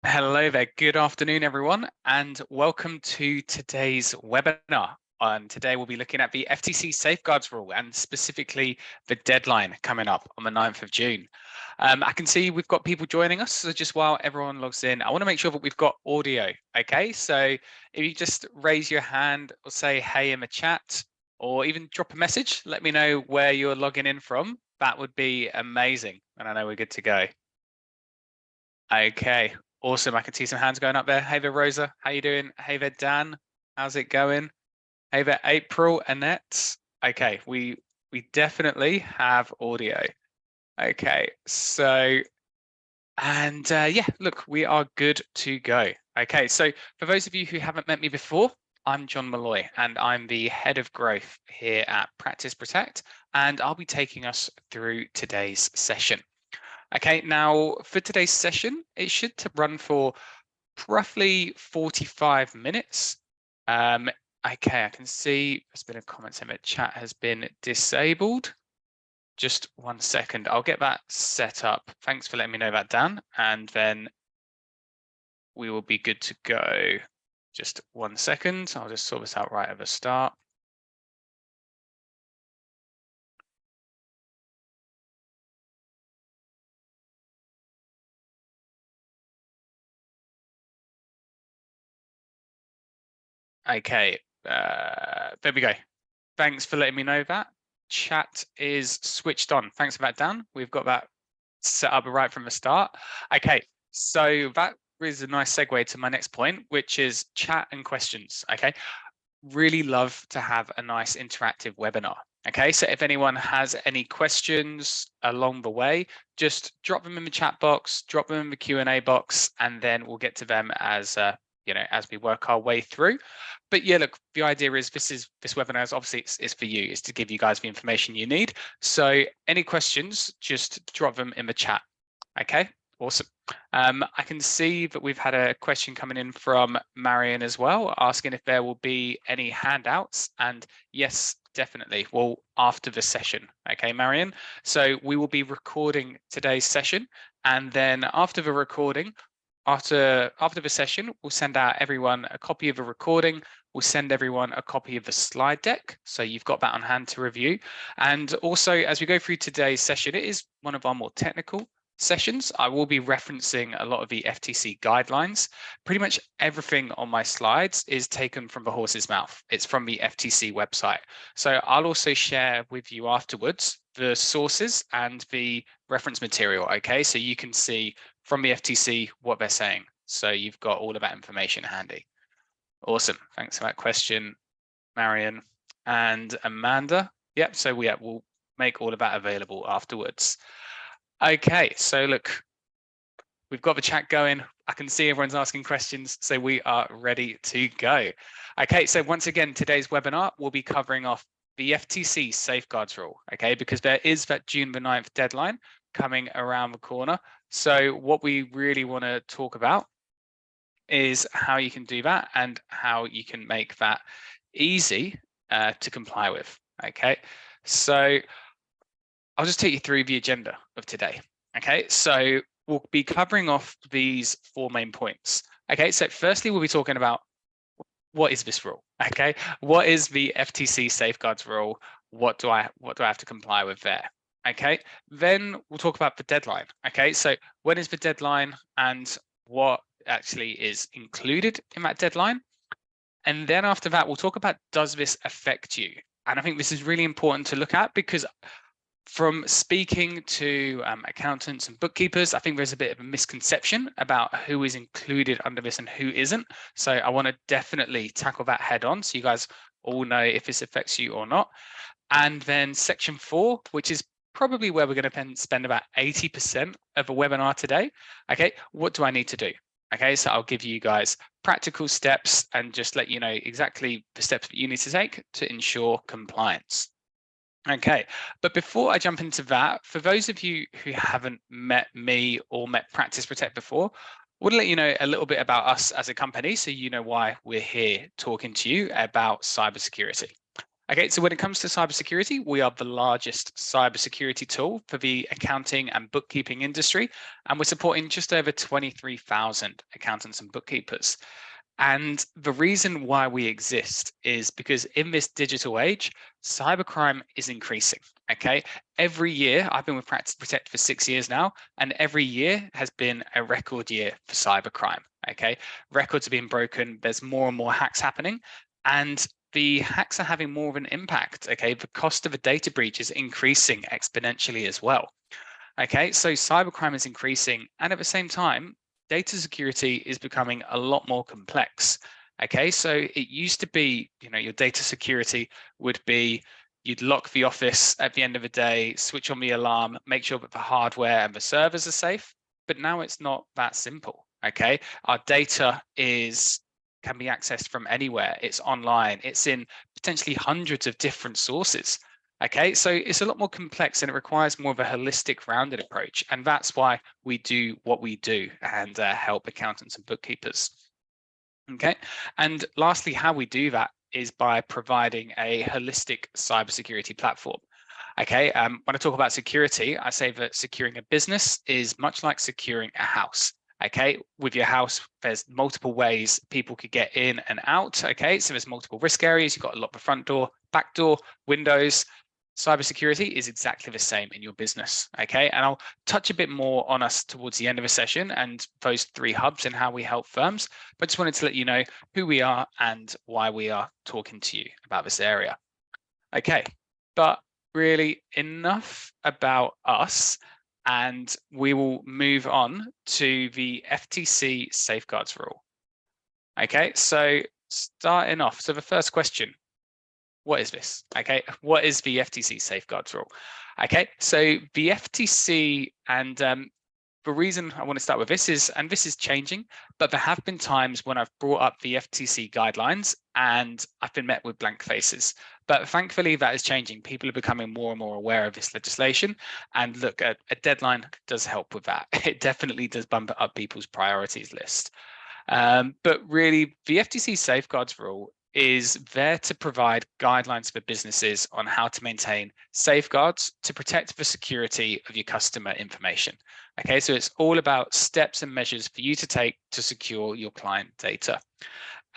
Hello there, good afternoon everyone, and welcome to today's webinar. Today we'll be looking at the FTC Safeguards rule and specifically the deadline coming up on the 9th of June. I can see we've got people joining us, so just while everyone logs in, I want to make sure that we've got audio, okay? So if you just raise your hand or say hey in the chat, or even drop a message, let me know where you're logging in from. That would be amazing, and I know we're good to go. Okay, awesome. I can see some hands going up there. Hey there, Rosa. How you doing? Hey there, Dan. How's it going? Hey there, April, Annette. Okay, we definitely have audio. Okay, so yeah, look, we are good to go. Okay, so for those of you who haven't met me before, I'm John Malloy and I'm the head of growth here at Practice Protect, and I'll be taking us through today's session. Okay, now for today's session, it should run for roughly 45 minutes. Okay, I can see there's been a comment saying that chat has been disabled. Just 1 second, I'll get that set up. Thanks for letting me know that, Dan, and then we will be good to go. Just 1 second, I'll just sort this out right at the start. Okay, there we go. Thanks for letting me know that. Chat is switched on. Thanks for that, Dan. We've got that set up right from the start. Okay, so that is a nice segue to my next point, which is chat and questions. Okay, really love to have a nice interactive webinar. Okay, so if anyone has any questions along the way, just drop them in the chat box, drop them in the Q&A box, and then we'll get to them as as we work our way through. But yeah, look, the idea is this webinar is obviously it's for you, it's to give you guys the information you need. So any questions, just drop them in the chat. Okay, awesome. I can see that we've had a question coming in from Marion as well, asking if there will be any handouts. And yes, definitely. Well, after the session, okay, Marion. So we will be recording today's session, and then after the recording, after the session, we'll send out everyone a copy of the recording. We'll send everyone a copy of the slide deck, so you've got that on hand to review. And also, as we go through today's session, it is one of our more technical sessions. I will be referencing a lot of the FTC guidelines. Pretty much everything on my slides is taken from the horse's mouth. It's from the FTC website. So I'll also share with you afterwards the sources and the reference material, okay? So you can see from the FTC what they're saying. So you've got all of that information handy. Awesome, thanks for that question, Marion and Amanda. Yep, so we'll make all of that available afterwards. Okay, so look, we've got the chat going. I can see everyone's asking questions, so we are ready to go. Okay, so once again, today's webinar will be covering off the FTC Safeguards rule, okay, because there is that June the 9th deadline coming around the corner. So what we really want to talk about is how you can do that and how you can make that easy to comply with, okay? So I'll just take you through the agenda of today. Okay, so we'll be covering off these 4 main points. Okay, so firstly, we'll be talking about what is this rule? Okay, what is the FTC Safeguards rule? What do I have to comply with there? Okay, then we'll talk about the deadline. Okay, so when is the deadline and what actually is included in that deadline? And then after that, we'll talk about, does this affect you? And I think this is really important to look at, because from speaking to accountants and bookkeepers, I think there's a bit of a misconception about who is included under this and who isn't. So I want to definitely tackle that head on, so you guys all know if this affects you or not. And then section 4, which is probably where we're going to spend about 80% of a webinar today. Okay, what do I need to do? Okay, so I'll give you guys practical steps and just let you know exactly the steps that you need to take to ensure compliance. Okay, but before I jump into that, for those of you who haven't met me or met Practice Protect before, I want to let you know a little bit about us as a company, so you know why we're here talking to you about cybersecurity. Okay, so when it comes to cybersecurity, we are the largest cybersecurity tool for the accounting and bookkeeping industry, and we're supporting just over 23,000 accountants and bookkeepers. And the reason why we exist is because in this digital age, cybercrime is increasing. Okay, every year, I've been with Practice Protect for 6 years now, and every year has been a record year for cybercrime. Okay, records are being broken, there's more and more hacks happening, and the hacks are having more of an impact. Okay, the cost of a data breach is increasing exponentially as well. Okay, so cybercrime is increasing, and at the same time, data security is becoming a lot more complex. Okay, so it used to be, your data security would be you'd lock the office at the end of the day, switch on the alarm, make sure that the hardware and the servers are safe. But now it's not that simple. Okay, our data can be accessed from anywhere. It's online. It's in potentially hundreds of different sources. Okay, so it's a lot more complex and it requires more of a holistic, rounded approach. And that's why we do what we do and help accountants and bookkeepers. Okay, and lastly, how we do that is by providing a holistic cybersecurity platform. Okay, when I talk about security, I say that securing a business is much like securing a house. Okay, with your house, there's multiple ways people could get in and out. Okay, so there's multiple risk areas. You've got to lock the front door, back door, windows. Cybersecurity is exactly the same in your business. Okay, and I'll touch a bit more on us towards the end of the session and those 3 hubs and how we help firms. But just wanted to let you know who we are and why we are talking to you about this area. Okay, but really enough about us, and we will move on to the FTC Safeguards rule. Okay, so starting off, so the first question, what is this? Okay, what is the FTC Safeguards rule? Okay, so the FTC, and the reason I want to start with this is, and this is changing, but there have been times when I've brought up the FTC guidelines and I've been met with blank faces. But thankfully that is changing. People are becoming more and more aware of this legislation. And look, a deadline does help with that. It definitely does bump it up people's priorities list. But really, the FTC Safeguards rule is there to provide guidelines for businesses on how to maintain safeguards to protect the security of your customer information. Okay, so it's all about steps and measures for you to take to secure your client data.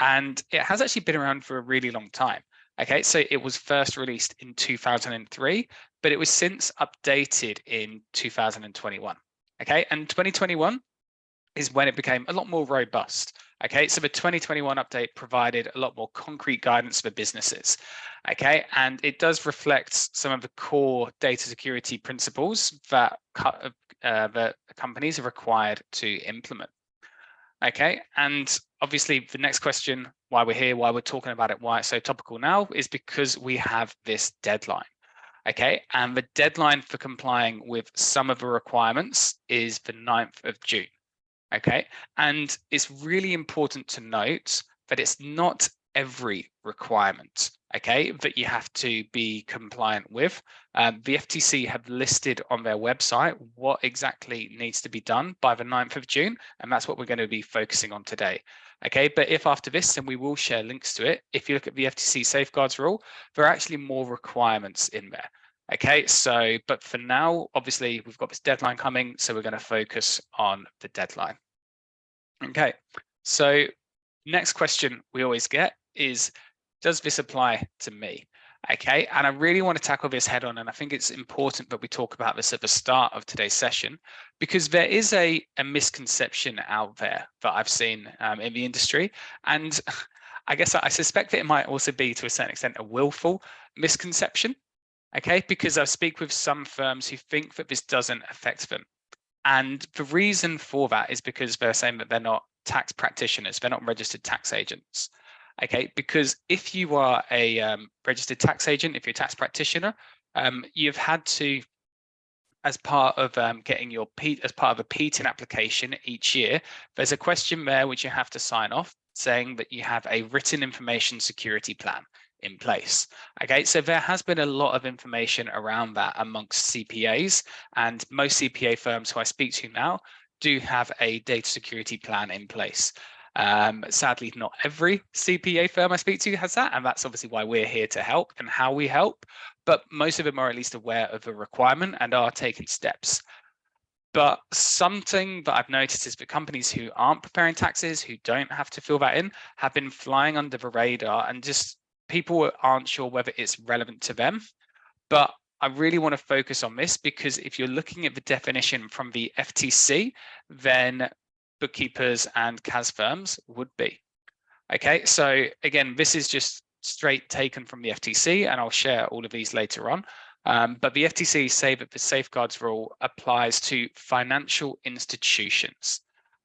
And it has actually been around for a really long time. Okay, so it was first released in 2003, but it was since updated in 2021. Okay, and 2021 is when it became a lot more robust. Okay, so the 2021 update provided a lot more concrete guidance for businesses. Okay, and it does reflect some of the core data security principles that companies are required to implement. Okay, and obviously the next question, why we're here, why we're talking about it, why it's so topical now, is because we have this deadline. Okay, and the deadline for complying with some of the requirements is the 9th of June. Okay, and it's really important to note that it's not every requirement, okay, that you have to be compliant with. The FTC have listed on their website what exactly needs to be done by the 9th of June, and that's what we're going to be focusing on today. Okay, but if after this, then we will share links to it. If you look at the FTC Safeguards rule, there are actually more requirements in there. Okay, so, but for now, obviously, we've got this deadline coming, so we're going to focus on the deadline. Okay, so next question we always get is, does this apply to me? Okay, and I really want to tackle this head on, and I think it's important that we talk about this at the start of today's session, because there is a misconception out there that I've seen in the industry, and I guess I suspect that it might also be, to a certain extent, a willful misconception. Okay, because I speak with some firms who think that this doesn't affect them. And the reason for that is because they're saying that they're not tax practitioners, they're not registered tax agents. Okay, because if you are a registered tax agent, if you're a tax practitioner, you've had to, as part of getting your as part of a PTIN application each year, there's a question there which you have to sign off saying that you have a written information security plan in place. Okay, so there has been a lot of information around that amongst CPAs, and most CPA firms who I speak to now do have a data security plan in place. Sadly, not every CPA firm I speak to has that, and that's obviously why we're here to help and how we help. But most of them are at least aware of the requirement and are taking steps. But something that I've noticed is that companies who aren't preparing taxes, who don't have to fill that in, have been flying under the radar, and just people aren't sure whether it's relevant to them. But I really want to focus on this because if you're looking at the definition from the FTC, then bookkeepers and CAS firms would be. Okay, so again, this is just straight taken from the FTC, and I'll share all of these later on. But the FTC say that the Safeguards rule applies to financial institutions.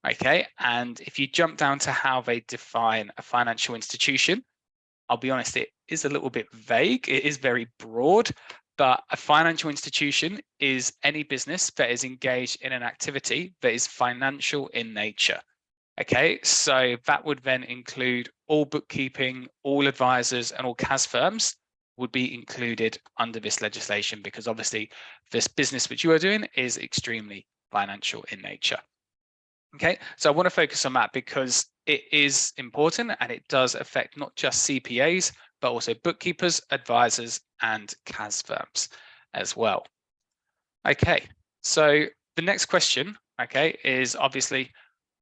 Okay, and if you jump down to how they define a financial institution, I'll be honest, it is a little bit vague. It is very broad, but a financial institution is any business that is engaged in an activity that is financial in nature. Okay, so that would then include all bookkeeping, all advisors, and all CAS firms would be included under this legislation, because obviously this business which you are doing is extremely financial in nature. Okay, so I want to focus on that because it is important and it does affect not just CPAs, but also bookkeepers, advisors, and CAS firms as well. Okay, so the next question, okay, is obviously,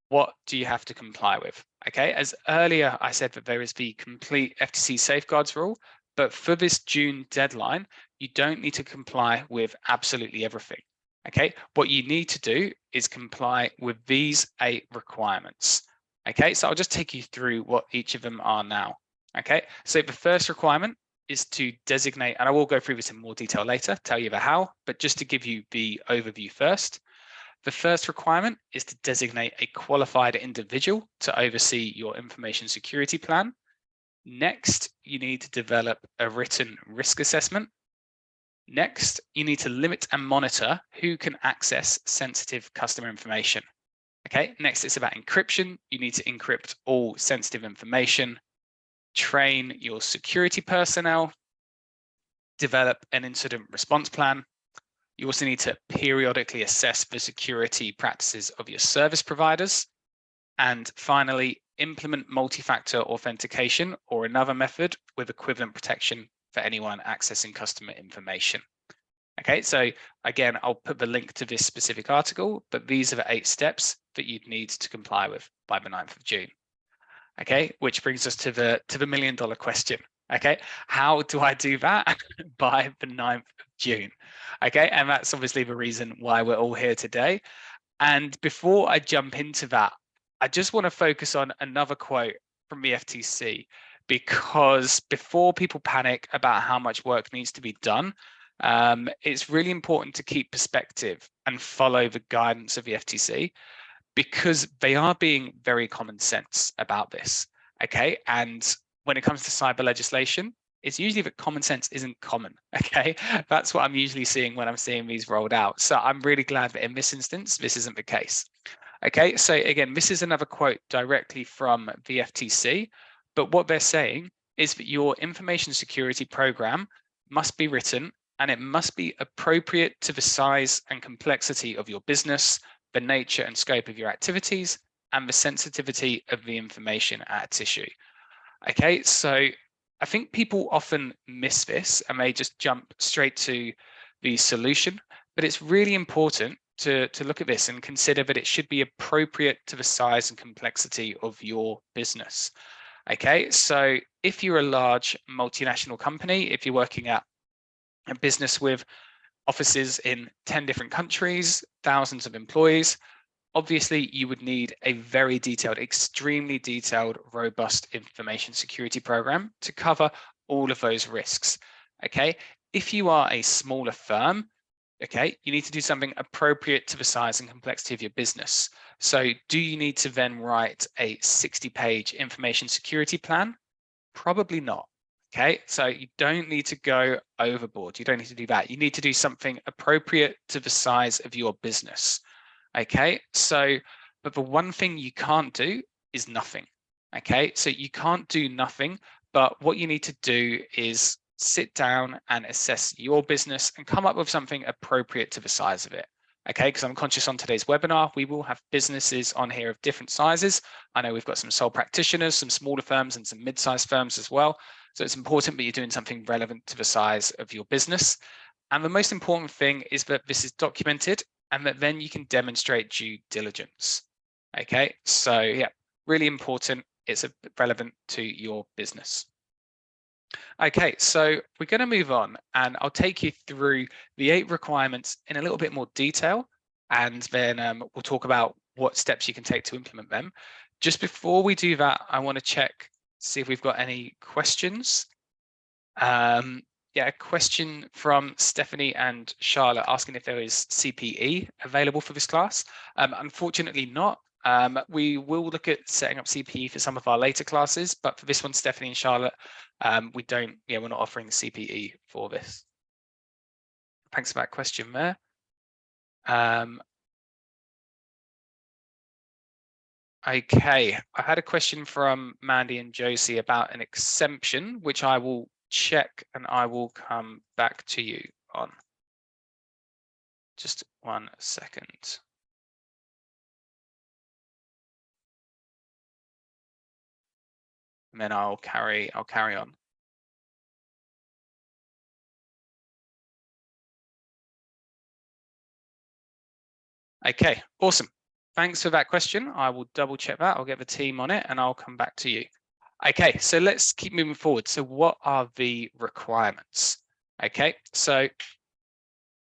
what do you have to comply with? Okay, as earlier I said that there is the complete FTC Safeguards rule, but for this June deadline, you don't need to comply with absolutely everything. Okay, what you need to do is comply with these 8 requirements. Okay, so I'll just take you through what each of them are now. Okay, so the first requirement is to designate, and I will go through this in more detail later, tell you the how, but just to give you the overview first. The first requirement is to designate a qualified individual to oversee your information security plan. Next, you need to develop a written risk assessment. Next, you need to limit and monitor who can access sensitive customer information. Okay, next it's about encryption. You need to encrypt all sensitive information. Train your security personnel. Develop an incident response plan. You also need to periodically assess the security practices of your service providers. And finally, implement multi-factor authentication or another method with equivalent protection for anyone accessing customer information. Okay, so again, I'll put the link to this specific article, but these are the 8 steps that you'd need to comply with by the 9th of June. Okay, which brings us to the $1 million question. Okay, how do I do that by the 9th of June? Okay, and that's obviously the reason why we're all here today. And before I jump into that, I just want to focus on another quote from the FTC, because before people panic about how much work needs to be done, it's really important to keep perspective and follow the guidance of the FTC, because they are being very common sense about this. Okay, and when it comes to cyber legislation, it's usually that common sense isn't common. Okay, that's what I'm usually seeing when I'm seeing these rolled out. So I'm really glad that in this instance, this isn't the case. Okay, so again, this is another quote directly from the FTC, but what they're saying is that your information security program must be written and it must be appropriate to the size and complexity of your business, the nature and scope of your activities, and the sensitivity of the information at issue. Okay, so I think people often miss this and they just jump straight to the solution, but it's really important to look at this and consider that it should be appropriate to the size and complexity of your business. Okay, so if you're a large multinational company, if you're working at a business with offices in 10 different countries, thousands of employees, obviously you would need a very detailed, extremely detailed, robust information security program to cover all of those risks. Okay, if you are a smaller firm, okay, you need to do something appropriate to the size and complexity of your business. So do you need to then write a 60-page information security plan? Probably not. Okay, so you don't need to go overboard. You don't need to do that. You need to do something appropriate to the size of your business. Okay, so, but the one thing you can't do is nothing. Okay, so you can't do nothing, but what you need to do is sit down and assess your business and come up with something appropriate to the size of it. Okay, because I'm conscious on today's webinar, we will have businesses on here of different sizes. I know we've got some sole practitioners, some smaller firms and some mid-sized firms as well. So it's important that you're doing something relevant to the size of your business. And the most important thing is that this is documented and that then you can demonstrate due diligence. Okay, so yeah, really important. It's relevant to your business. Okay, so we're going to move on and I'll take you through the 8 requirements in a little bit more detail, and then we'll talk about what steps you can take to implement them. Just before we do that, I want to check, see if we've got any questions. Yeah, a question from Stephanie and Charlotte asking if there is CPE available for this class. Unfortunately not. We will look at setting up CPE for some of our later classes, but for this one, Stephanie and Charlotte, we're not offering the CPE for this. Thanks for that question there. Okay, I had a question from Mandy and Josie about an exemption, which I will check and I will come back to you on. Just 1 second. And then I'll carry on. Okay, awesome. Thanks for that question. I will double check that. I'll get the team on it and I'll come back to you. Okay, so let's keep moving forward. So what are the requirements? Okay, so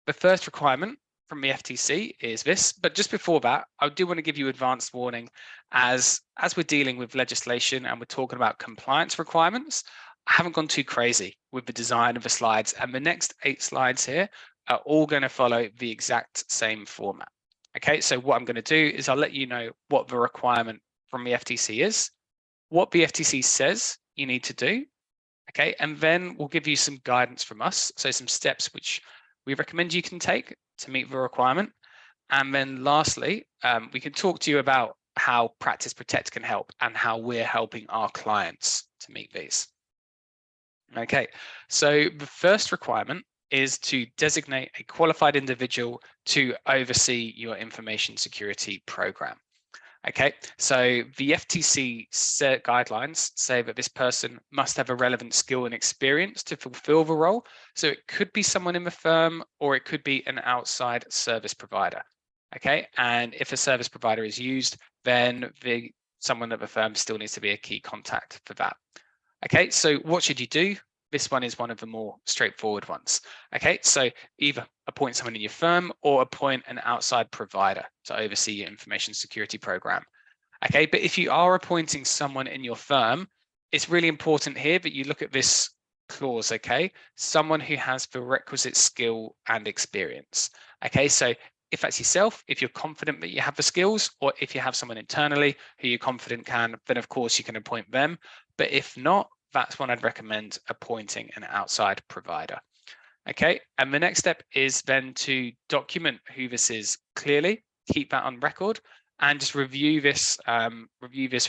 the first requirement from the FTC is this, but just before that, I do want to give you advanced warning as we're dealing with legislation and we're talking about compliance requirements. I haven't gone too crazy with the design of the slides, and the next 8 slides here are all going to follow the exact same format. Okay, so what I'm going to do is I'll let you know what the requirement from the FTC is, what the FTC says you need to do, okay, and then we'll give you some guidance from us, so some steps which we recommend you can take to meet the requirement. And then lastly, we can talk to you about how Practice Protect can help and how we're helping our clients to meet these. Okay, so the first requirement is to designate a qualified individual to oversee your information security program. Okay, so the FTC guidelines say that this person must have a relevant skill and experience to fulfill the role. So it could be someone in the firm or it could be an outside service provider. Okay, and if a service provider is used, then someone at the firm still needs to be a key contact for that. Okay, so what should you do? This one is one of the more straightforward ones. Okay, so either appoint someone in your firm or appoint an outside provider to oversee your information security program. Okay, but if you are appointing someone in your firm, it's really important here that you look at this clause, okay? Someone who has the requisite skill and experience. Okay, so if that's yourself, if you're confident that you have the skills, or if you have someone internally who you're confident can, then of course you can appoint them. But if not, that's when I'd recommend appointing an outside provider. Okay, and the next step is then to document who this is clearly, keep that on record, and just review this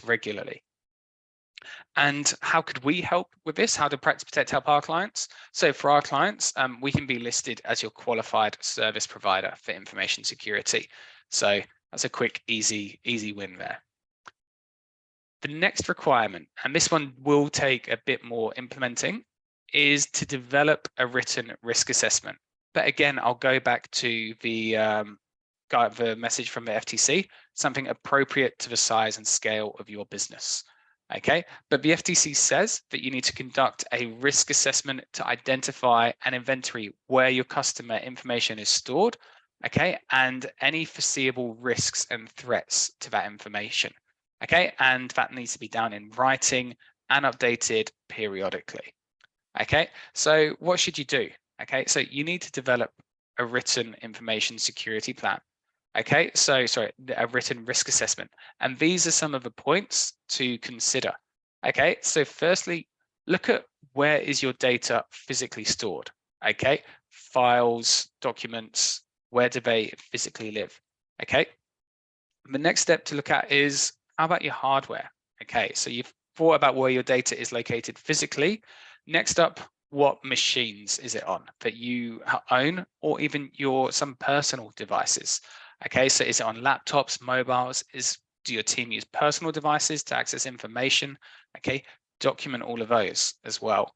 regularly. And how could we help with this? How did Practice Protect help our clients? So for our clients, we can be listed as your qualified service provider for information security. So that's a quick, easy win there. The next requirement, and this one will take a bit more implementing, is to develop a written risk assessment. But again, I'll go back to the message from the FTC, something appropriate to the size and scale of your business. Okay, but the FTC says that you need to conduct a risk assessment to identify an inventory where your customer information is stored, okay, and any foreseeable risks and threats to that information. Okay, and that needs to be done in writing and updated periodically. Okay, so what should you do? Okay, so you need to develop a written information security plan. Okay, so a written risk assessment. And these are some of the points to consider. Okay, so firstly, look at where is your data physically stored? Okay, files, documents, where do they physically live? Okay, the next step to look at is, how about your hardware? Okay, so you've thought about where your data is located physically. Next up, what machines is it on that you own, or even some personal devices? Okay, so is it on laptops, mobiles? Do your team use personal devices to access information? Okay, document all of those as well.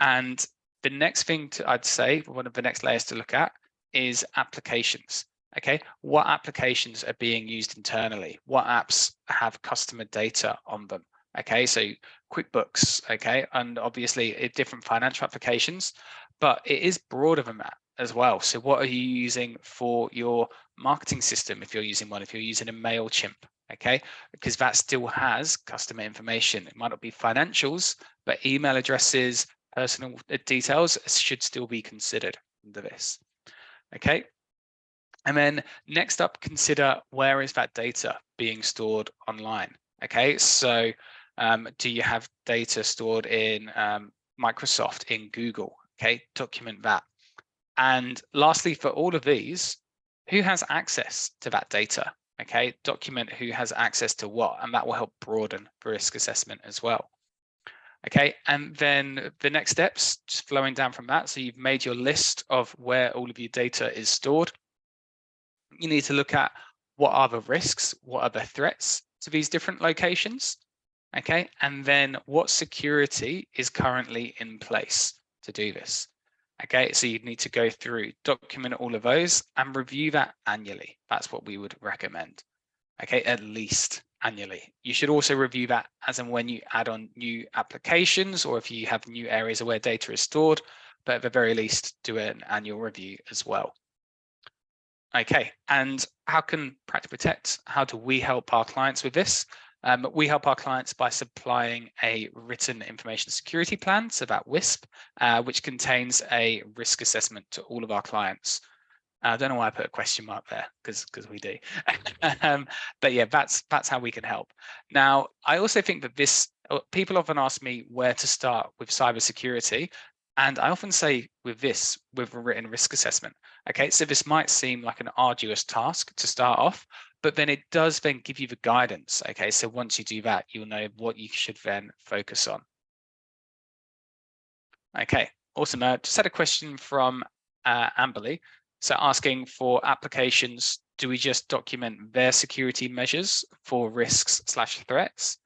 And the next thing I'd say, one of the next layers to look at is applications. Okay, what applications are being used internally? What apps have customer data on them? Okay, so QuickBooks, okay, and obviously different financial applications, but it is broader than that as well. So what are you using for your marketing system if you're using one, if you're using a MailChimp, okay, because that still has customer information. It might not be financials, but email addresses, personal details should still be considered under this, okay? And then next up, consider where is that data being stored online, okay? So do you have data stored in Microsoft, in Google, okay? Document that. And lastly, for all of these, who has access to that data, okay? Document who has access to what, and that will help broaden the risk assessment as well. Okay, and then the next steps, just flowing down from that. So you've made your list of where all of your data is stored. You need to look at what are the risks, what are the threats to these different locations, okay? And then what security is currently in place to do this, okay? So you need to go through, document all of those and review that annually. That's what we would recommend, okay? At least annually. You should also review that as and when you add on new applications, or if you have new areas where data is stored, but at the very least do an annual review as well. Okay, and how can Practice Protect, how do we help our clients with this? We help our clients by supplying a written information security plan, so that WISP, which contains a risk assessment to all of our clients. I don't know why I put a question mark there, because we do. But yeah, that's how we can help. Now, I also think that people often ask me where to start with cybersecurity, and I often say with a written risk assessment. Okay, so this might seem like an arduous task to start off, but then it does then give you the guidance. Okay, so once you do that, you'll know what you should then focus on. Okay, awesome. Just had a question from Amberly. So asking for applications, do we just document their security measures for risks/threats?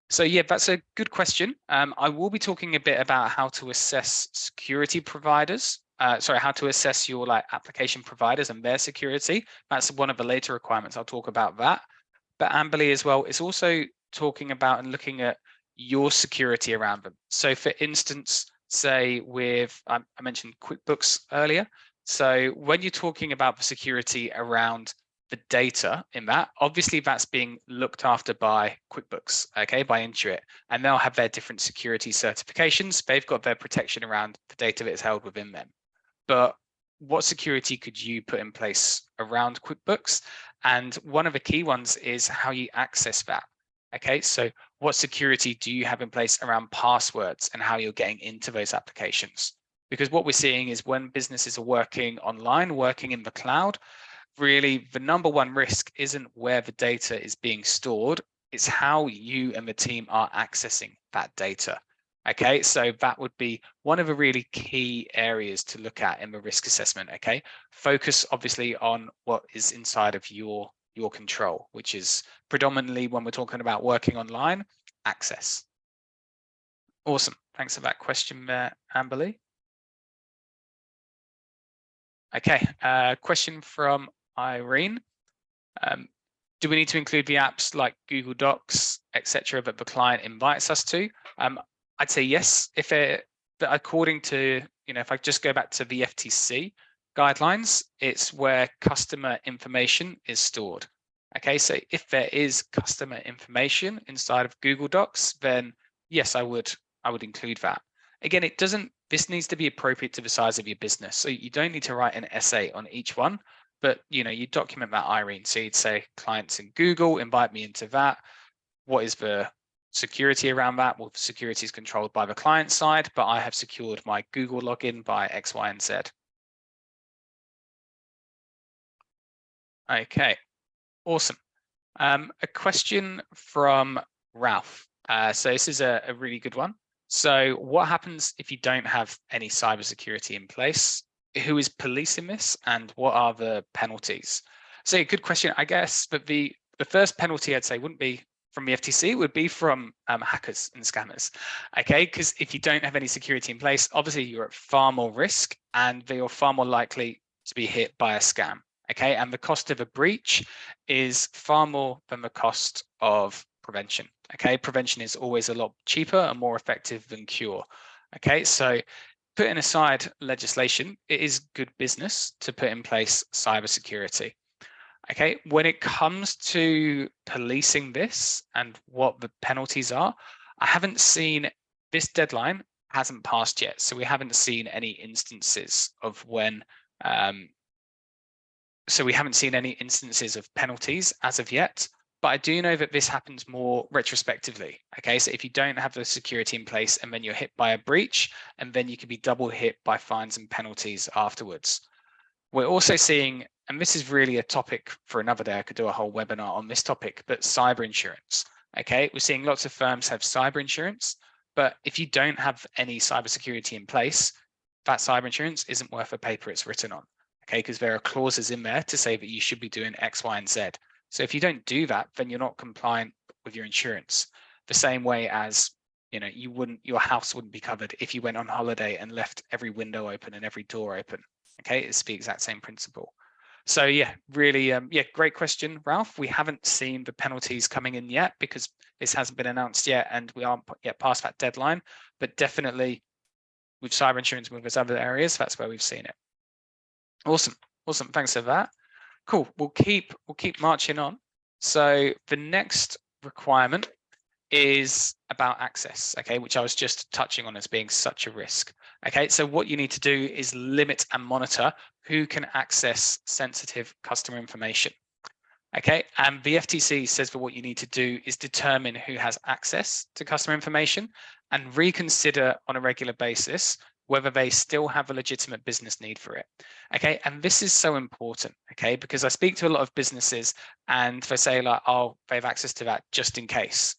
So yeah, that's a good question. I will be talking a bit about how to assess security providers. How to assess your application providers and their security. That's one of the later requirements. I'll talk about that. But Amberly as well is also talking about and looking at your security around them. So for instance, say I mentioned QuickBooks earlier. So when you're talking about the security around the data in that, obviously that's being looked after by QuickBooks, okay, by Intuit, and they'll have their different security certifications. They've got their protection around the data that is held within them. But what security could you put in place around QuickBooks? And one of the key ones is how you access that. Okay, so what security do you have in place around passwords and how you're getting into those applications? Because what we're seeing is when businesses are working online, working in the cloud, really the number one risk isn't where the data is being stored, it's how you and the team are accessing that data. Okay, so that would be one of the really key areas to look at in the risk assessment. Okay, focus obviously on what is inside of your control, which is predominantly when we're talking about working online, access. Awesome, thanks for that question there, Amberly. Okay, question from Irene. Do we need to include the apps like Google Docs, etc., that the client invites us to? I'd say yes. According to, if I just go back to the FTC guidelines, it's where customer information is stored. Okay, so if there is customer information inside of Google Docs, then yes, I would include that. Again, this needs to be appropriate to the size of your business. So you don't need to write an essay on each one, but you document that, Irene. So you'd say clients in Google, invite me into that. What is the security around that? Well, the security is controlled by the client side, but I have secured my Google login by X, Y, and Z. Okay, awesome. A question from Ralph. So this is a really good one. So what happens if you don't have any cybersecurity in place? Who is policing this, and what are the penalties? So good question, I guess, but the first penalty I'd say wouldn't be from the FTC, it would be from hackers and scammers, okay? Because if you don't have any security in place, obviously you're at far more risk and you're far more likely to be hit by a scam, okay? And the cost of a breach is far more than the cost of prevention, okay? Prevention is always a lot cheaper and more effective than cure, okay? So putting aside legislation, it is good business to put in place cybersecurity. Okay, when it comes to policing this and what the penalties are, I haven't seen, this deadline hasn't passed yet, so we haven't seen any instances of when we haven't seen any instances of penalties as of yet, but I do know that this happens more retrospectively. Okay, so if you don't have the security in place and then you're hit by a breach, and then you can be double hit by fines and penalties afterwards. We're also seeing, and this is really a topic for another day, I could do a whole webinar on this topic, but cyber insurance. Okay, we're seeing lots of firms have cyber insurance, but if you don't have any cybersecurity in place, that cyber insurance isn't worth the paper it's written on. Okay, because there are clauses in there to say that you should be doing X, Y, and Z. So if you don't do that, then you're not compliant with your insurance. The same way as, you know, your house wouldn't be covered if you went on holiday and left every window open and every door open. Okay, it's the exact same principle. So yeah, really, great question, Ralph. We haven't seen the penalties coming in yet because this hasn't been announced yet, and we aren't yet past that deadline. But definitely, with cyber insurance, with those other areas, that's where we've seen it. Awesome, awesome. Thanks for that. Cool. We'll keep marching on. So the next requirement is about access, okay, which I was just touching on as being such a risk. Okay, so what you need to do is limit and monitor who can access sensitive customer information. Okay, and the FTC says that what you need to do is determine who has access to customer information and reconsider on a regular basis whether they still have a legitimate business need for it. Okay, and this is so important, okay, because I speak to a lot of businesses and they say like, oh, they have access to that just in case.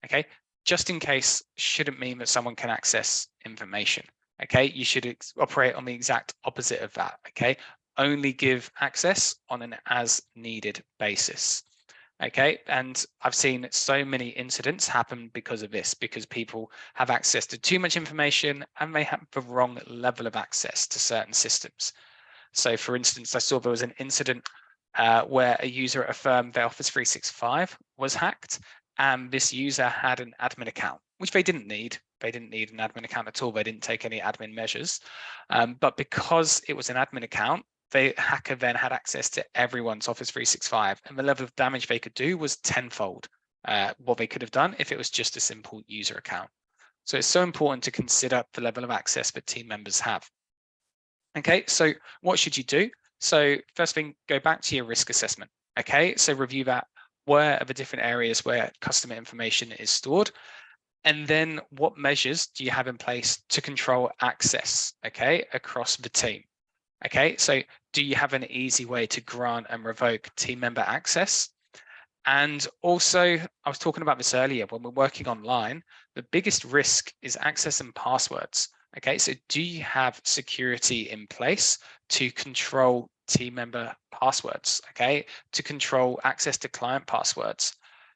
Okay, just in case shouldn't mean that someone can access information. Okay, you should operate on the exact opposite of that. Okay, only give access on an as needed basis. Okay, and I've seen so many incidents happen because of this, because people have access to too much information and they have the wrong level of access to certain systems. So for instance, I saw there was an incident where a user at a firm, their Office 365 was hacked, and this user had an admin account, which they didn't need. They didn't need an admin account at all. They didn't take any admin measures. But because it was an admin account, the hacker then had access to everyone's Office 365, and the level of damage they could do was tenfold what they could have done if it was just a simple user account. So it's so important to consider the level of access that team members have. Okay, so what should you do? So first thing, go back to your risk assessment. Okay, so review that. Where are the different areas where customer information is stored? And then what measures do you have in place to control access, okay, across the team? Okay, so do you have an easy way to grant and revoke team member access? And also, I was talking about this earlier, when we're working online, the biggest risk is access and passwords. Okay, so do you have security in place to control team member passwords, okay, to control access to client passwords?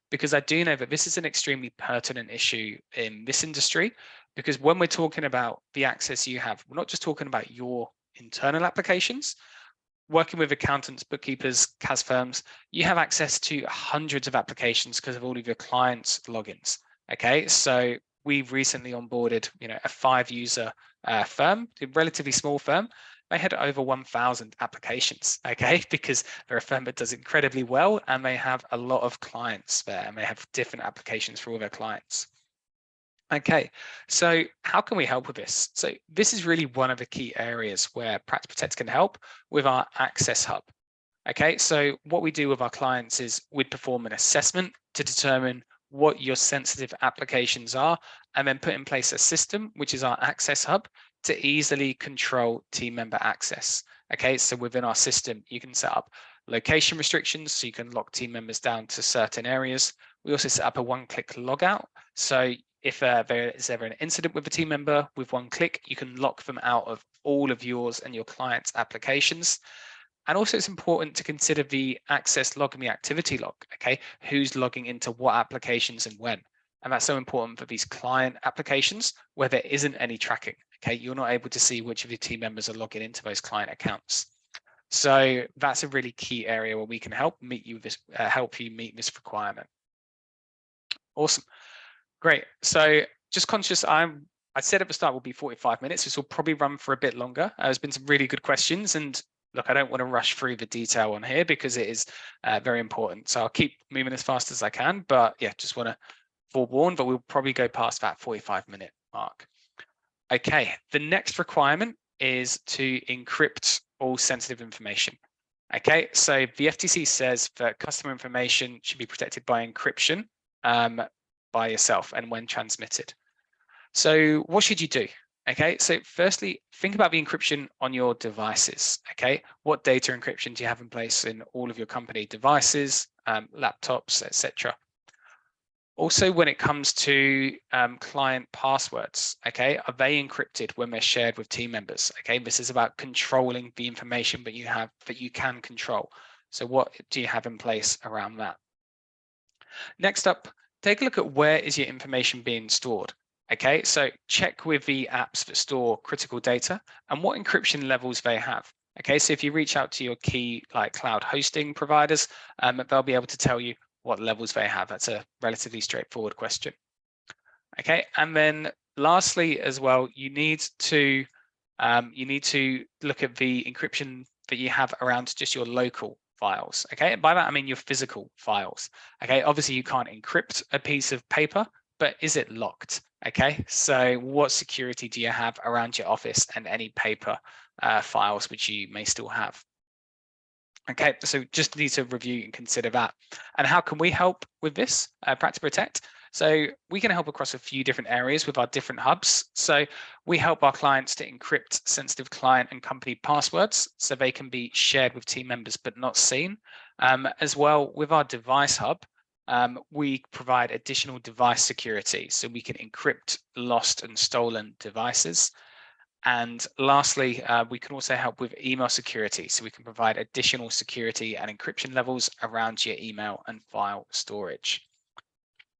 Because I do know that this is an extremely pertinent issue in this industry, because when we're talking about the access you have, we're not just talking about your internal applications. Working with accountants, bookkeepers, CAS firms, you have access to hundreds of applications because of all of your clients' logins. Okay, so we've recently onboarded, a 5-user firm, a relatively small firm. They had over 1,000 applications, okay, because they're a firm that does incredibly well and they have a lot of clients there and they have different applications for all their clients. Okay, so how can we help with this? So this is really one of the key areas where Practice Protect can help with our Access Hub. Okay, so what we do with our clients is we perform an assessment to determine what your sensitive applications are, and then put in place a system, which is our Access Hub, to easily control team member access. Okay, so within our system, you can set up location restrictions, so you can lock team members down to certain areas. We also set up a one-click logout, so if there is ever an incident with a team member, with one click, you can lock them out of all of yours and your client's applications. And also it's important to consider the access log and the activity log, okay? Who's logging into what applications and when? And that's so important for these client applications where there isn't any tracking, okay? You're not able to see which of your team members are logging into those client accounts. So that's a really key area where we can help meet you this, help you meet this requirement. Awesome, great. So just conscious, I said at the start will be 45 minutes. This will probably run for a bit longer. There's been some really good questions, and look, I don't want to rush through the detail on here because it is very important. So I'll keep moving as fast as I can, but yeah, just want to forewarn, but we'll probably go past that 45-minute mark. Okay, the next requirement is to encrypt all sensitive information. Okay, so the FTC says that customer information should be protected by encryption by yourself and when transmitted. So what should you do? Okay, so firstly, think about the encryption on your devices. Okay, what data encryption do you have in place in all of your company devices, laptops, etc.? Also, when it comes to client passwords, okay, are they encrypted when they're shared with team members? Okay, this is about controlling the information that you have that you can control. So what do you have in place around that? Next up, take a look at where is your information being stored. Okay, so check with the apps that store critical data and what encryption levels they have. Okay, so if you reach out to your key like cloud hosting providers, they'll be able to tell you what levels they have. That's a relatively straightforward question. Okay, and then lastly as well, you need to look at the encryption that you have around just your local files. Okay, and by that I mean your physical files. Okay, obviously you can't encrypt a piece of paper, but is it locked? Okay, so what security do you have around your office and any paper files which you may still have? Okay, so just need to review and consider that. And how can we help with this, Practice Protect? So we can help across a few different areas with our different hubs. So we help our clients to encrypt sensitive client and company passwords so they can be shared with team members but not seen. As well, with our device hub, we provide additional device security so we can encrypt lost and stolen devices. And lastly, we can also help with email security. So we can provide additional security and encryption levels around your email and file storage.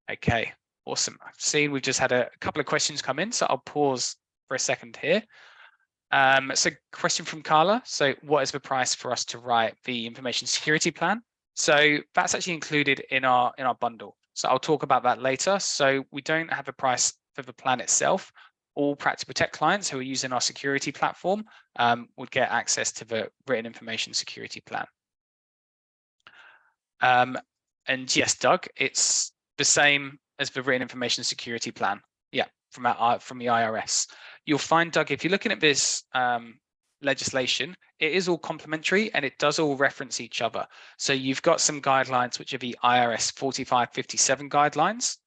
Okay, awesome. I've seen we've just had a couple of questions come in, so I'll pause for a second here. So question from Carla. So what is the price for us to write the information security plan? So that's actually included in our bundle. So I'll talk about that later. So we don't have a price for the plan itself. All Practice Protect clients who are using our security platform would get access to the written information security plan. And yes, Doug, it's the same as the written information security plan. Yeah, from the IRS. You'll find, Doug, if you're looking at this legislation, it is all complementary and it does all reference each other. So you've got some guidelines which are the IRS 4557 guidelines,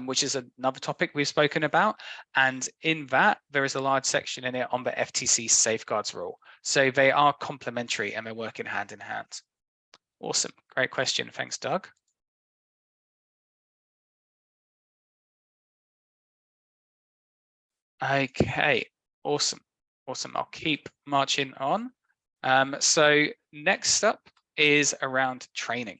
which is another topic we've spoken about. And in that, there is a large section in it on the FTC Safeguards rule. So they are complementary and they're working hand in hand. Awesome, great question. Thanks, Doug. Okay, awesome. I'll keep marching on. So next up is around training.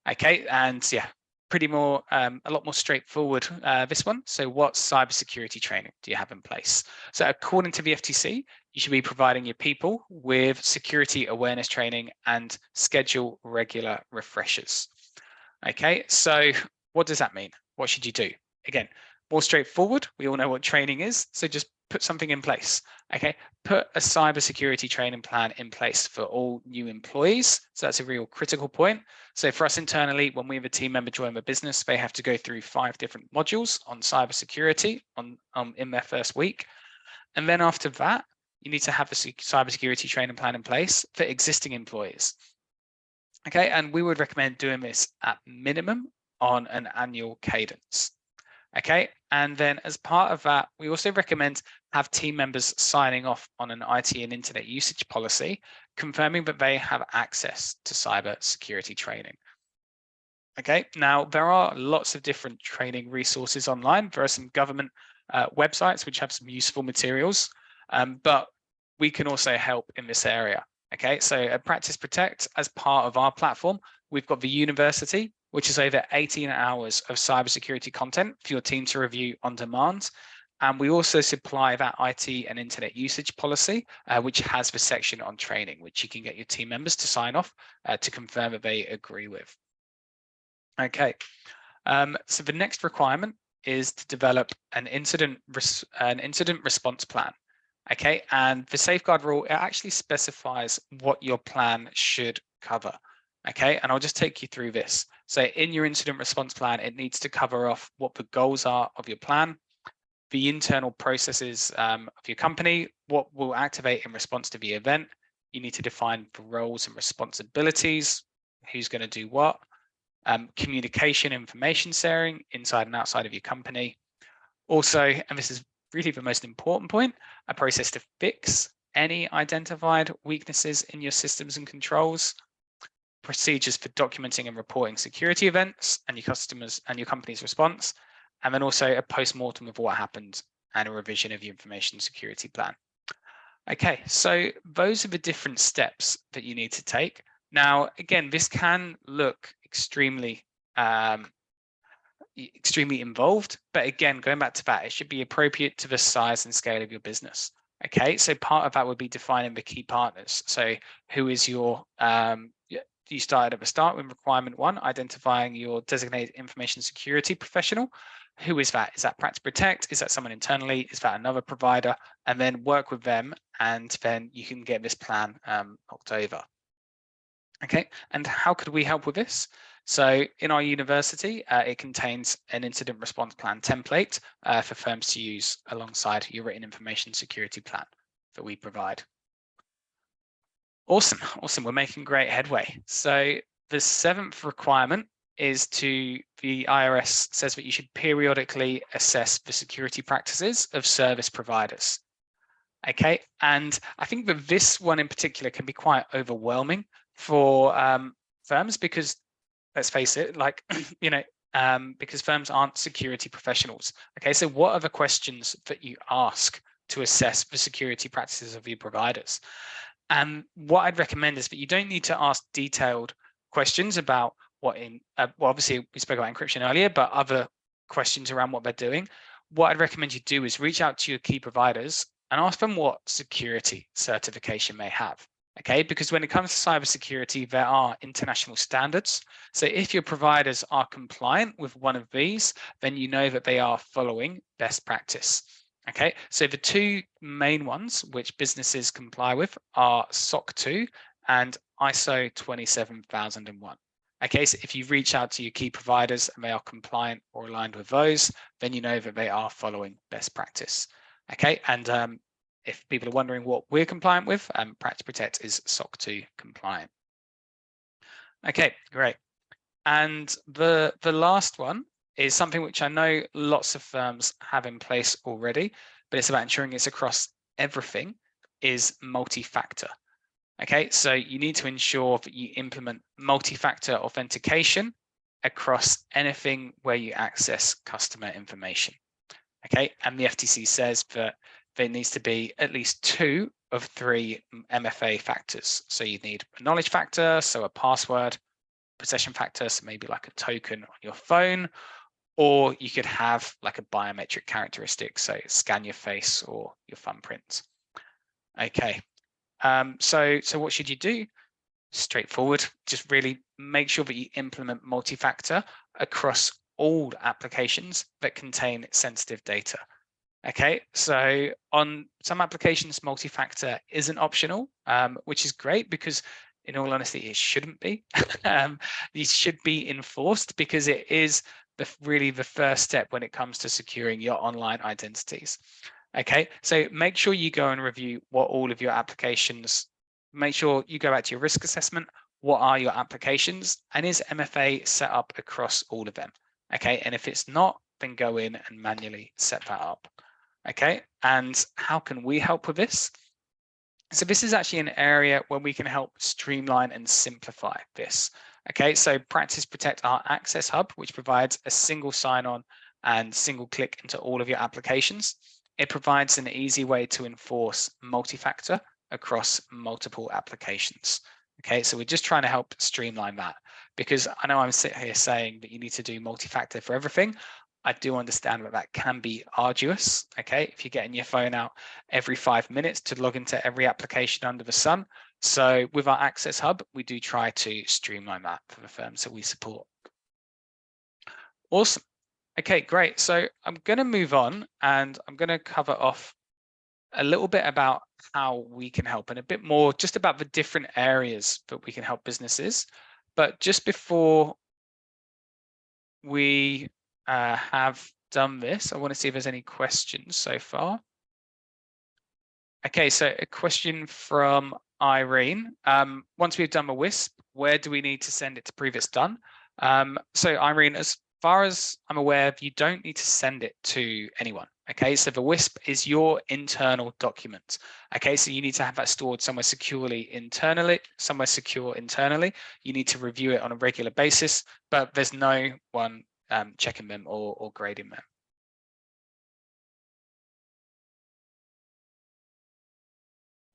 Okay, and yeah, a lot more straightforward, this one. So what cybersecurity training do you have in place? So according to the FTC, you should be providing your people with security awareness training and schedule regular refreshers. Okay, so what does that mean? What should you do? Again, more straightforward. We all know what training is, so just put something in place. Okay, put a cybersecurity training plan in place for all new employees. So that's a real critical point. So for us internally, when we have a team member join the business, they have to go through 5 different modules on cybersecurity in their first week. And then after that, you need to have a cybersecurity training plan in place for existing employees. Okay, and we would recommend doing this at minimum on an annual cadence. Okay, and then as part of that, we also recommend have team members signing off on an IT and internet usage policy, confirming that they have access to cyber security training. Okay, now there are lots of different training resources online. There are some government websites which have some useful materials, but we can also help in this area. Okay, so at Practice Protect, as part of our platform, we've got the university, which is over 18 hours of cybersecurity content for your team to review on demand. And we also supply that IT and internet usage policy, which has the section on training, which you can get your team members to sign off to confirm that they agree with. Okay, so the next requirement is to develop an incident response plan. Okay, and the safeguard rule, it actually specifies what your plan should cover. Okay, and I'll just take you through this. So in your incident response plan, it needs to cover off what the goals are of your plan, the internal processes of your company, what will activate in response to the event. You need to define the roles and responsibilities, who's going to do what, communication, information sharing inside and outside of your company. Also, and this is really the most important point, a process to fix any identified weaknesses in your systems and controls, procedures for documenting and reporting security events and your customers and your company's response, and then also a post-mortem of what happened and a revision of your information security plan. Okay, so those are the different steps that you need to take. Now, again, this can look extremely involved, but again, going back to that, it should be appropriate to the size and scale of your business. Okay, so part of that would be defining the key partners. So who is your, you started at the start with requirement 1, identifying your designated information security professional. Who is that? Is that Practice Protect? Is that someone internally? Is that another provider? And then work with them, and then you can get this plan knocked over. Okay, and how could we help with this? So in our university, it contains an incident response plan template for firms to use alongside your written information security plan that we provide. Awesome, awesome, we're making great headway. So the 7th requirement is the IRS says that you should periodically assess the security practices of service providers. Okay, and I think that this one in particular can be quite overwhelming for firms because, let's face it, like, because firms aren't security professionals. Okay, so what are the questions that you ask to assess the security practices of your providers? And what I'd recommend is that you don't need to ask detailed questions about what well, obviously we spoke about encryption earlier, but other questions around what they're doing. What I'd recommend you do is reach out to your key providers and ask them what security certification they have. Okay, because when it comes to cybersecurity, there are international standards. So if your providers are compliant with one of these, then you know that they are following best practice. Okay, so the 2 main ones which businesses comply with are SOC 2 and ISO 27001. Okay, so if you reach out to your key providers and they are compliant or aligned with those, then you know that they are following best practice. Okay, and if people are wondering what we're compliant with, Practice Protect is SOC 2 compliant. Okay, great. And the last one is something which I know lots of firms have in place already, but it's about ensuring it's across everything, is multi-factor. Okay, so you need to ensure that you implement multi-factor authentication across anything where you access customer information. Okay, and the FTC says that there needs to be at least 2 of 3 MFA factors. So you need a knowledge factor, so a password, possession factor, so maybe like a token on your phone, or you could have like a biometric characteristic, so scan your face or your thumbprint. Okay, so what should you do? Straightforward, just really make sure that you implement multi-factor across all applications that contain sensitive data. Okay, so on some applications, multi-factor isn't optional, which is great because in all honesty, it shouldn't be. These should be enforced because it is really the first step when it comes to securing your online identities. Okay, so make sure you go and review what all of your applications, make sure you go back to your risk assessment. What are your applications and is MFA set up across all of them? Okay, and if it's not, then go in and manually set that up. Okay, and how can we help with this? So this is actually an area where we can help streamline and simplify this. Okay, so Practice Protect our Access Hub, which provides a single sign-on and single click into all of your applications. It provides an easy way to enforce multi-factor across multiple applications. Okay, so we're just trying to help streamline that, because I know I'm sitting here saying that you need to do multi-factor for everything. I do understand that that can be arduous. Okay, if you're getting your phone out every 5 minutes to log into every application under the sun. So with our Access Hub, we do try to streamline that for the firms that we support. Awesome. Okay, great. So I'm going to move on and I'm going to cover off a little bit about how we can help and a bit more just about the different areas that we can help businesses. But just before we have done this, I want to see if there's any questions so far. Okay, so a question from Irene. Once we've done a WISP, where do we need to send it to prove it's done? So Irene, as far as I'm aware, you don't need to send it to anyone. Okay, so the WISP is your internal document. Okay, so you need to have that stored somewhere securely internally, somewhere secure internally. You need to review it on a regular basis, but there's no one checking them or grading them.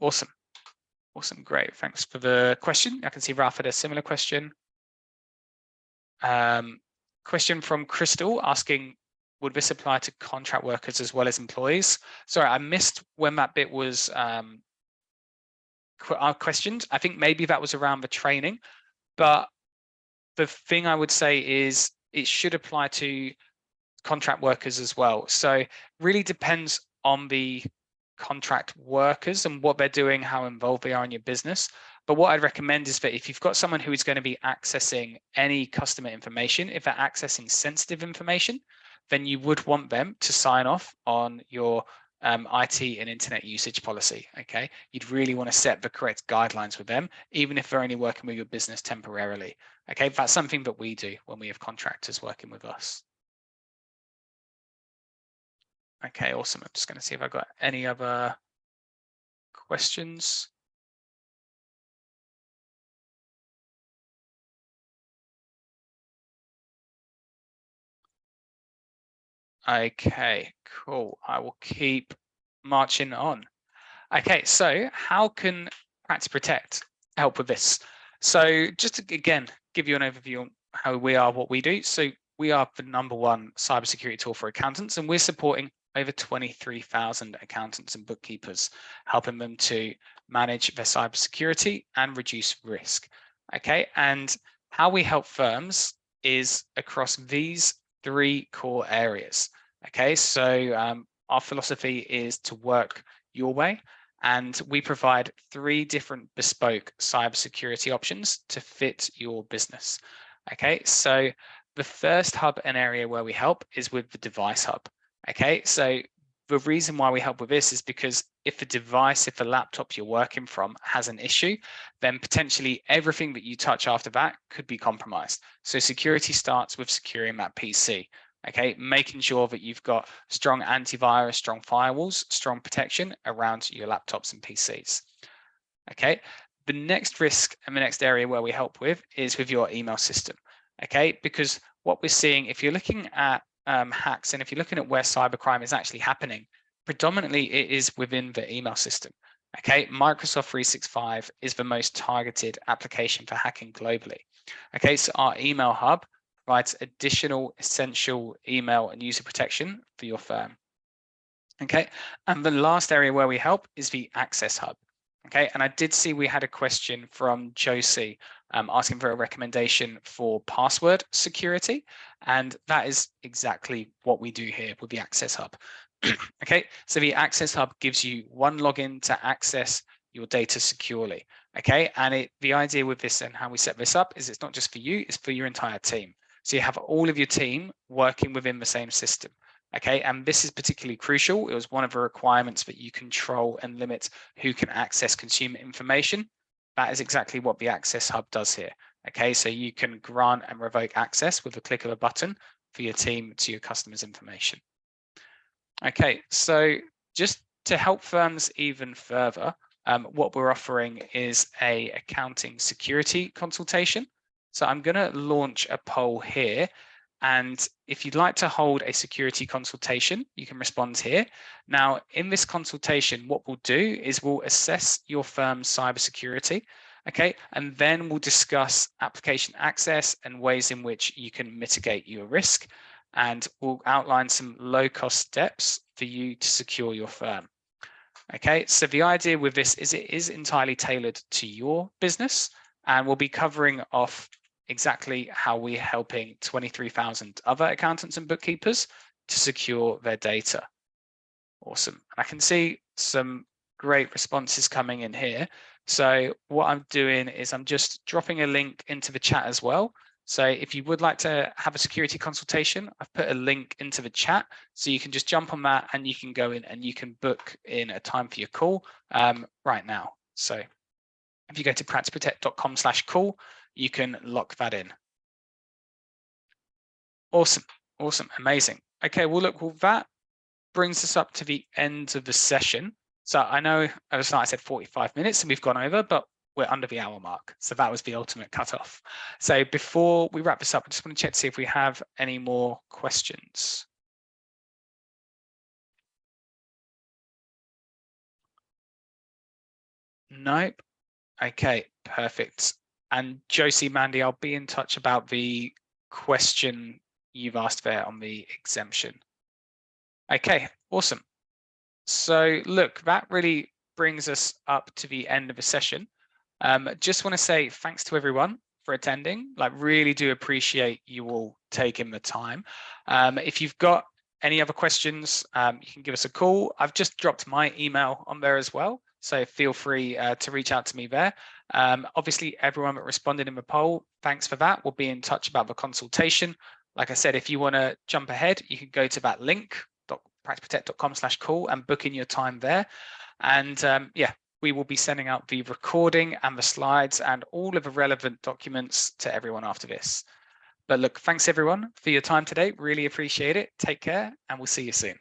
Awesome. Awesome, great. Thanks for the question. I can see Ralph had a similar question. Question from Crystal asking, would this apply to contract workers as well as employees? Sorry, I missed when that bit was questioned. I think maybe that was around the training, but the thing I would say is it should apply to contract workers as well. So really depends on the contract workers and what they're doing, how involved they are in your business. But what I'd recommend is that if you've got someone who is going to be accessing any customer information, if they're accessing sensitive information, then you would want them to sign off on your IT and internet usage policy. Okay, you'd really want to set the correct guidelines with them, even if they're only working with your business temporarily. Okay, that's something that we do when we have contractors working with us. Okay, awesome. I'm just going to see if I've got any other questions. Okay, cool. I will keep marching on. Okay, so how can Practice Protect help with this? So just to, again, give you an overview on how we are, what we do. So we are the #1 cybersecurity tool for accountants, and we're supporting over 23,000 accountants and bookkeepers, helping them to manage their cybersecurity and reduce risk. Okay, and how we help firms is across these 3 core areas. Okay, so our philosophy is to work your way, and we provide 3 different bespoke cybersecurity options to fit your business. Okay, so the first hub and area where we help is with the device hub. Okay, so the reason why we help with this is because if the device, if the laptop you're working from has an issue, then potentially everything that you touch after that could be compromised. So security starts with securing that PC. Okay, making sure that you've got strong antivirus, strong firewalls, strong protection around your laptops and PCs. Okay, the next risk and the next area where we help with is with your email system. Okay, because what we're seeing, if you're looking at hacks and if you're looking at where cybercrime is actually happening, predominantly it is within the email system. Okay, Microsoft 365 is the most targeted application for hacking globally. Okay, so our email hub provides additional essential email and user protection for your firm. Okay, and the last area where we help is the Access Hub. Okay, and I did see we had a question from Josie asking for a recommendation for password security, and that is exactly what we do here with the Access Hub. Okay, so the Access Hub gives you one login to access your data securely. Okay, and the idea with this and how we set this up is it's not just for you, it's for your entire team. So you have all of your team working within the same system. Okay, and this is particularly crucial. It was one of the requirements that you control and limit who can access consumer information. That is exactly what the Access Hub does here. Okay, so you can grant and revoke access with a click of a button for your team to your customers' information. Okay, so just to help firms even further, what we're offering is an accounting security consultation. So I'm going to launch a poll here. And if you'd like to hold a security consultation, you can respond here. Now, in this consultation, what we'll do is we'll assess your firm's cybersecurity, okay? And then we'll discuss application access and ways in which you can mitigate your risk. And we'll outline some low-cost steps for you to secure your firm. Okay, so the idea with this is it is entirely tailored to your business, and we'll be covering off exactly how we're helping 23,000 other accountants and bookkeepers to secure their data. Awesome. I can see some great responses coming in here. So what I'm doing is I'm just dropping a link into the chat as well. So if you would like to have a security consultation, I've put a link into the chat, so you can just jump on that and you can go in and you can book in a time for your call right now. So if you go to practiceprotect.com/call, you can lock that in. Awesome, awesome, amazing. Okay, well, look, well, that brings us up to the end of the session. So I know at the start I said 45 minutes and we've gone over, but we're under the hour mark. So that was the ultimate cutoff. So before we wrap this up, I just want to check to see if we have any more questions. Nope. Okay, perfect. And Josie, Mandy, I'll be in touch about the question you've asked there on the exemption. Okay, awesome. So look, that really brings us up to the end of the session. Just want to say thanks to everyone for attending. Like, really do appreciate you all taking the time. If you've got any other questions, you can give us a call. I've just dropped my email on there as well, so feel free to reach out to me there. Obviously, everyone that responded in the poll, thanks for that. We'll be in touch about the consultation. Like I said, if you want to jump ahead, you can go to that link, practiceprotect.com/call, and book in your time there. And yeah, we will be sending out the recording and the slides and all of the relevant documents to everyone after this. But look, thanks everyone for your time today. Really appreciate it. Take care, and we'll see you soon.